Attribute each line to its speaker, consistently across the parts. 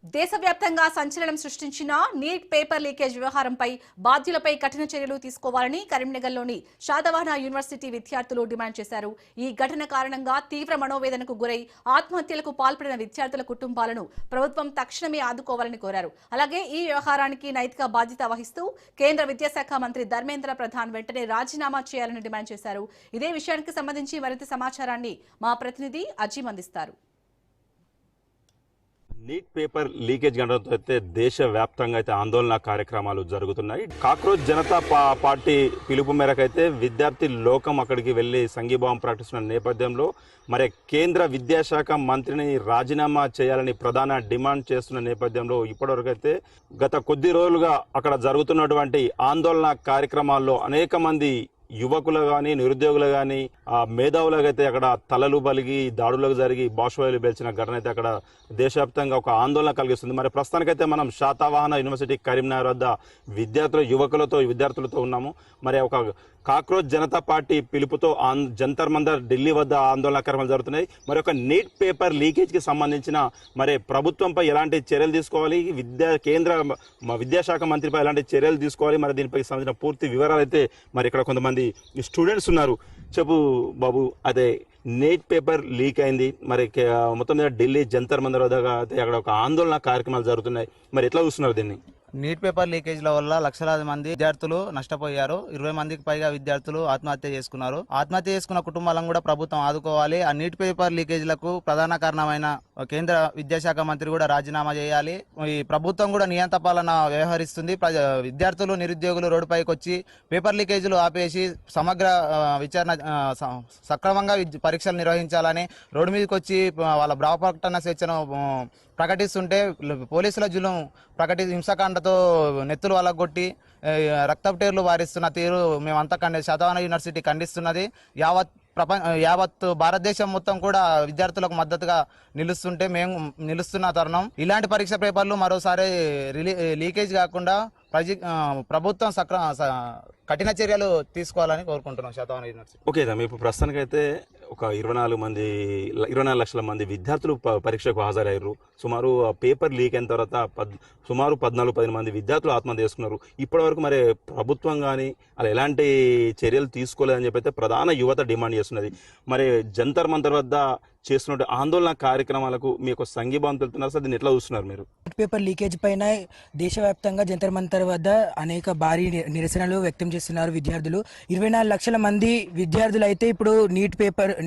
Speaker 1: దేశవ్యాప్తంగా సంచలనం సృష్టించిన నీట్ పేపర్ లీకేజ్ వ్యవహారంపై బాధ్యులపై కఠిన చర్యలు తీసుకోవాలని కరీంనగర్లోని శాతవాహన యూనివర్సిటీ విద్యార్థులు డిమాండ్ చేశారు. ఈ ఘటన కారణంగా తీవ్ర మనోవేదనకు గురై ఆత్మహత్యలకు పాల్పడిన విద్యార్థుల కుటుంబాలను ప్రభుత్వం తక్షణమే ఆదుకోవాలని కోరారు. అలాగే ఈ వ్యవహారానికి నైతిక బాధ్యత వహిస్తూ కేంద్ర విద్యాశాఖ మంత్రి ధర్మేంద్ర ప్రధాన్ వెంటనే రాజీనామా చేయాలని డిమాండ్ చేశారు. ఇదే విషయానికి సంబంధించి మరింత సమాచారాన్ని మా ప్రతినిధి అజీం అందిస్తారు.
Speaker 2: నీట్ పేపర్ లీకేజ్ ఘటనతో అయితే దేశవ్యాప్తంగా అయితే ఆందోళన కార్యక్రమాలు జరుగుతున్నాయి. కాక్రోచ్ జనతా పార్టీ పిలుపు మేరకు అయితే విద్యార్థి లోకం అక్కడికి వెళ్లి సంఘీభావం ప్రకటిస్తున్న నేపథ్యంలో మరి కేంద్ర విద్యాశాఖ మంత్రిని రాజీనామా చేయాలని ప్రధాన డిమాండ్ చేస్తున్న నేపథ్యంలో ఇప్పటివరకు అయితే గత కొద్ది రోజులుగా అక్కడ జరుగుతున్నటువంటి ఆందోళన కార్యక్రమాల్లో అనేక మంది యువకులు కానీ నిరుద్యోగులు కానీ మేధావులకు అయితే అక్కడ తలలు బలిగి దాడులకు జరిగి బాష్పాయలు పేల్చిన ఘటన అయితే అక్కడ దేశవ్యాప్తంగా ఒక ఆందోళన కలిగిస్తుంది. మరి ప్రస్తుతానికైతే మనం శాతవాహన యూనివర్సిటీ కరీంనగర్ వద్ద విద్యార్థులతో ఉన్నాము. మరి ఒక కాక్రోచ్ జనతా పార్టీ పిలుపుతో జంతర్ మంతర్ ఢిల్లీ వద్ద ఆందోళన కార్యక్రమాలు జరుగుతున్నాయి. మరి ఒక నీట్ పేపర్ లీకేజ్కి సంబంధించిన మరి ప్రభుత్వంపై ఎలాంటి చర్యలు తీసుకోవాలి, కేంద్ర విద్యాశాఖ మంత్రిపై ఎలాంటి చర్యలు తీసుకోవాలి, మరి దీనిపై సంబంధించిన పూర్తి వివరాలు అయితే మరి ఇక్కడ కొంతమంది స్టూడెంట్స్ ఉన్నారు. చెప్పు బాబు, అదే నీట్ పేపర్ లీక్ అయింది, మరి మొత్తం మీద ఢిల్లీ జంతర్ మంతర్ వద్ద అయితే అక్కడ ఒక ఆందోళన కార్యక్రమాలు జరుగుతున్నాయి. మరి ఎట్లా చూస్తున్నారు దీన్ని?
Speaker 3: నీట్ పేపర్ లీకేజ్ల వల్ల లక్షలాది మంది విద్యార్థులు నష్టపోయారు. 20 మందికి పైగా విద్యార్థులు ఆత్మహత్య చేసుకున్నారు. ఆత్మహత్య చేసుకున్న కుటుంబాలను కూడా ప్రభుత్వం ఆదుకోవాలి. ఆ నీట్ పేపర్ లీకేజ్లకు ప్రధాన కారణమైన కేంద్ర విద్యాశాఖ మంత్రి కూడా రాజీనామా చేయాలి. ఈ ప్రభుత్వం కూడా నియంత పాలన వ్యవహరిస్తుంది. విద్యార్థులు నిరుద్యోగులు రోడ్డుపైకి వచ్చి పేపర్ లీకేజీలు ఆపేసి సమగ్ర విచారణ సక్రమంగా పరీక్షలు నిర్వహించాలని రోడ్డు మీదకి వచ్చి వాళ్ళ భావప్రకటన స్వేచ్ఛను ప్రకటిస్తుంటే పోలీసుల జులుం హింసాకాండతో నెత్తులు వలగొట్టి రక్తపు వారిస్తున్న తీరు మేమంతా శాతవాహన యూనివర్సిటీ ఖండిస్తున్నది. యావత్ భారతదేశం మొత్తం కూడా విద్యార్థులకు మద్దతుగా నిలుస్తున్న తరుణం. ఇలాంటి పరీక్ష పేపర్లు మరోసారి లీకేజ్ కాకుండా ప్రభుత్వం కఠిన చర్యలు తీసుకోవాలని కోరుకుంటున్నాం శాతవాహన యూనివర్సిటీ.
Speaker 2: ఓకే, ఇప్పుడు ప్రస్తుతానికైతే ఒక 24 లక్షల మంది విద్యార్థులు పరీక్షకు హాజరయ్యారు. సుమారు పేపర్ లీక్ అయిన తర్వాత సుమారు 14-15 మంది విద్యార్థులు ఆత్మహత్య చేసుకున్నారు. ఇప్పటి వరకు మరి ప్రభుత్వం కానీ అలా ఎలాంటి చర్యలు తీసుకోలేదని చెప్పి అయితే ప్రధాన యువత డిమాండ్ చేస్తున్నది. మరి జంతర్ మంతర్ వద్ద చేస్తున్న ఆందోళన కార్యక్రమాలకు మీకు సంఘీభావం తెలుపుతున్నారు సార్, దీన్ని ఎట్లా చూస్తున్నారు మీరు?
Speaker 4: పేపర్ లీకేజ్ పైన దేశవ్యాప్తంగా జంతర్ మంతర్ వద్ద అనేక భారీ నిరసనలు వ్యక్తం చేస్తున్నారు విద్యార్థులు. 24 లక్షల మంది విద్యార్థులు అయితే ఇప్పుడు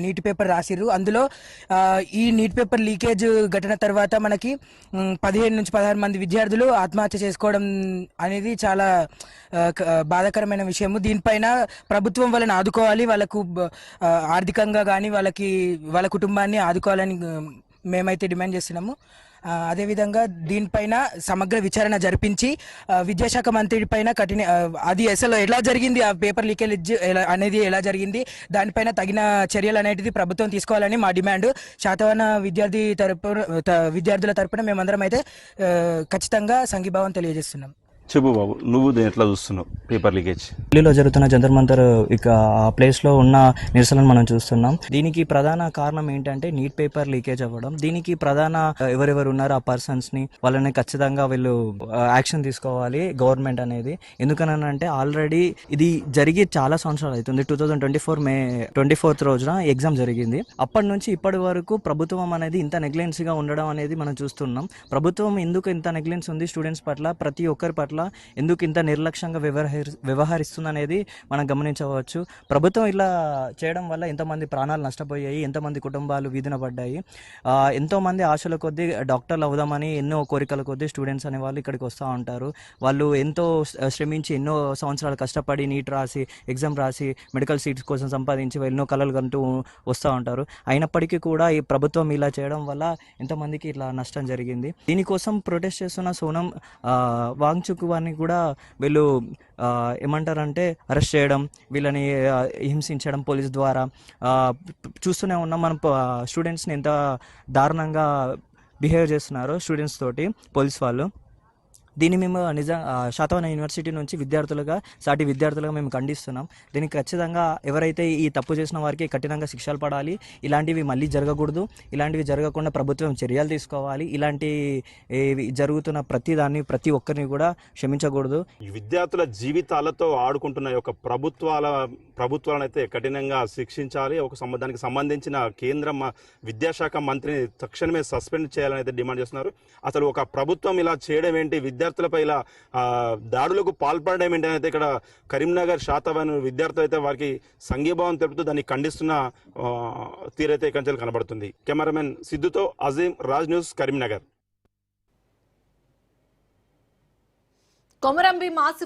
Speaker 4: నీట్ పేపర్ రాసిర్రు. అందులో ఈ నీట్ పేపర్ లీకేజ్ ఘటన తర్వాత మనకి 15 నుంచి 16 మంది విద్యార్థులు ఆత్మహత్య చేసుకోవడం అనేది చాలా బాధాకరమైన విషయము. దీనిపైన ప్రభుత్వం వాళ్ళని ఆదుకోవాలి, వాళ్ళకు ఆర్థికంగా కానీ వాళ్ళ కుటుంబాన్ని ఆదుకోవాలని మేమైతే డిమాండ్ చేస్తున్నాము. అదేవిధంగా దీనిపైన సమగ్ర విచారణ జరిపించి విద్యాశాఖ మంత్రి పైన అది అసలు ఎలా జరిగింది, ఆ పేపర్ లీకేజ్ అనేది ఎలా జరిగింది, దానిపైన తగిన చర్యలు అనేటిది ప్రభుత్వం తీసుకోవాలని మా డిమాండ్. శాతవాహన విద్యార్థుల తరపున మేమందరం అయితే ఖచ్చితంగా సంఘీభావం తెలియజేస్తున్నాం.
Speaker 2: చెప్పు బాబు, నువ్వు దీన్ని ఎట్లా చూస్తున్నావు పేపర్ లీకేజ్?
Speaker 5: ఢిల్లీలో జరుగుతున్న జంతర్ మంతర్ ఇక ఆ ప్లేస్లో ఉన్న నిరసనలు మనం చూస్తున్నాం. దీనికి ప్రధాన కారణం ఏంటంటే నీట్ పేపర్ లీకేజ్ అవ్వడం. దీనికి ప్రధాన ఎవరెవరు ఉన్నారో ఆ పర్సన్స్ని వాళ్ళని ఖచ్చితంగా వీళ్ళు యాక్షన్ తీసుకోవాలి గవర్నమెంట్ అనేది. ఎందుకనంటే ఆల్రెడీ ఇది జరిగి చాలా సంవత్సరాలు అవుతుంది. 2024 మే 24th రోజున ఎగ్జామ్ జరిగింది. అప్పటి నుంచి ఇప్పటి వరకు ప్రభుత్వం అనేది ఇంత నెగ్లెన్స్గా ఉండడం అనేది మనం చూస్తున్నాం. ప్రభుత్వం ఎందుకు ఇంత నెగ్లెన్స్ ఉంది స్టూడెంట్స్ పట్ల, ప్రతి ఒక్కరి పట్ల ఎందుకు ఇంత నిర్లక్ష్యంగా వ్యవహరిస్తుంది అనేది మనం గమనించవచ్చు. ప్రభుత్వం ఇలా చేయడం వల్ల ఎంతోమంది ప్రాణాలు నష్టపోయాయి, ఎంతోమంది కుటుంబాలు వీధిన పడ్డాయి. ఎంతోమంది ఆశల కొద్దీ డాక్టర్లు అవుదామని ఎన్నో కోరికల కొద్దీ స్టూడెంట్స్ అనే వాళ్ళు ఇక్కడికి వస్తూ ఉంటారు. వాళ్ళు ఎంతో శ్రమించి ఎన్నో సంవత్సరాలు కష్టపడి నీట్ రాసి ఎగ్జామ్ రాసి మెడికల్ సీట్స్ కోసం సంపాదించి ఎన్నో కలలు కంటూ వస్తూ ఉంటారు. అయినప్పటికీ కూడా ఈ ప్రభుత్వం ఇలా చేయడం వల్ల ఎంతోమందికి ఇట్లా నష్టం జరిగింది. దీనికోసం ప్రొటెస్ట్ చేస్తున్న సోనం వాంగ్చుక్ వారిని కూడా వీళ్ళు ఏమంటారంటే అరెస్ట్ చేయడం, వీళ్ళని హింసించడం పోలీస్ ద్వారా చూస్తూనే ఉన్నాం. మనం స్టూడెంట్స్ని ఎంత దారుణంగా బిహేవ్ చేస్తున్నారు స్టూడెంట్స్ తోటి పోలీస్ వాళ్ళు. దీన్ని మేము శాతవాహన యూనివర్సిటీ నుంచి సాటి విద్యార్థులుగా మేము ఖండిస్తున్నాం. దీనికి ఖచ్చితంగా ఎవరైతే ఈ తప్పు చేసిన వారికి కఠినంగా శిక్షలు పడాలి. ఇలాంటివి మళ్ళీ జరగకూడదు. ఇలాంటివి జరగకుండా ప్రభుత్వం చర్యలు తీసుకోవాలి. ఇలాంటి జరుగుతున్న ప్రతి ఒక్కరిని కూడా క్షమించకూడదు.
Speaker 2: ఈ విద్యార్థుల జీవితాలతో ఆడుకుంటున్న యొక్క ప్రభుత్వాలను అయితే కఠినంగా శిక్షించాలి. దానికి సంబంధించిన కేంద్ర విద్యాశాఖ మంత్రిని తక్షణమే సస్పెండ్ చేయాలని అయితే డిమాండ్ చేస్తున్నారు. అసలు ఒక ప్రభుత్వం ఇలా చేయడం ఏంటి, విద్యార్థులపై ఇలా దాడులకు పాల్పడడం ఏంటి అయితే ఇక్కడ కరీంనగర్ శాతవాహన విద్యార్థులు అయితే వారికి సంఘీభావం తెలుపుతూ దాన్ని ఖండిస్తున్న తీరైతే ఇక్కడ కనబడుతుంది. Cameraman సిద్ధుతో Azeem, Raj news, Karimnagar.
Speaker 1: కొమరంభీం